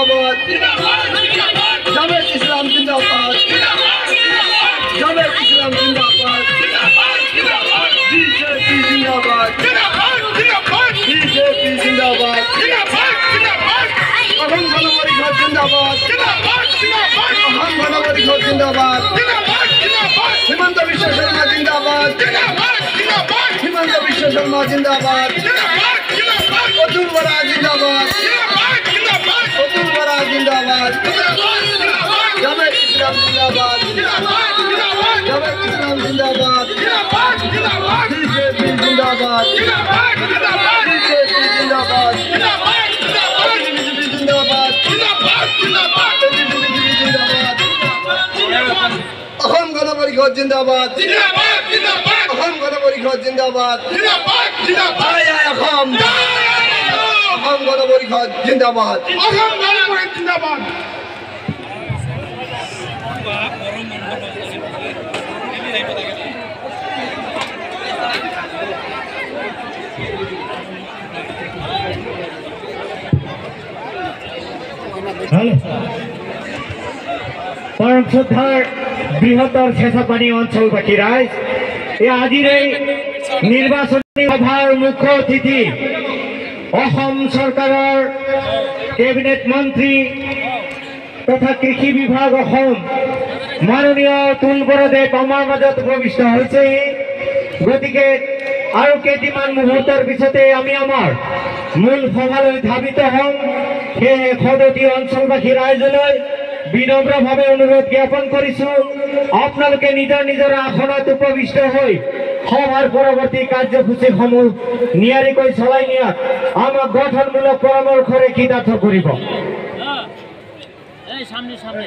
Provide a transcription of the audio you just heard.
জিন্দাবাদ জামায়াত ইসলাম জিন্দাবাদ জামায়াত ইসলাম জিন্দাবাদ বিজেপি জিন্দাবাদ বিজেপি জিন্দাবাদ অহং গণপরিষদ জিন্দাবাদ অহং গণপরিষদ জিন্দাবাদ হিমন্ত বিশ্ব শর্মা জিন্দাবাদ হিমন্ত বিশ্ব শর্মা জিন্দাবাদ অতুল বরা জিন্দাবাদ অতুল বরা জিন্দাবাদ জামায়াত ইসলাম জিন্দাবাদ জামায়াত ইসলাম জিন্দাবাদ বিজেপি জিন্দাবাদ বিজেপি জিন্দাবাদ বিজেপি জিন্দাবাদ অসম গণ পৰিষদ জিন্দাবাদ অসম গণ পৰিষদ জিন্দাবাদ অসম অসম গণ পৰিষদ জিন্দাবাদ জিন্দাবাদ পরম শ্রদ্ধার বৃহত্তর শেষাপানি অঞ্চলবাসী রাইজ আজির এই নির্বাচনী সভার মুখ্য অতিথি অসম সরকারের ক্যাবিনেট মন্ত্রী তথা কৃষি বিভাগ অসম মাননীয় তুল বৰদেৱ আমাৰ মাজত উপবিষ্ট হৈছে। গতিকে আৰু কেইটিমান মুহূৰ্তৰ পিছতে আমি আমাৰ মূল সভালৈ ধাবিত হ'ম। সেয়ে সদতি অঞ্চলবাসী ৰাইজলৈ বিনম্ৰভাৱে অনুৰোধ জ্ঞাপন কৰিছো, আপোনালোকে নিজৰ নিজৰ আসনত উপবিষ্ট হৈ সভাৰ পৰৱৰ্তী কাৰ্যসূচীসমূহ নিয়াৰিকৈ চলাই নিয়াত আমাক গঠনমূলক পৰামৰ্শৰে কৃতাৰ্থ কৰিব। সামনে সামনে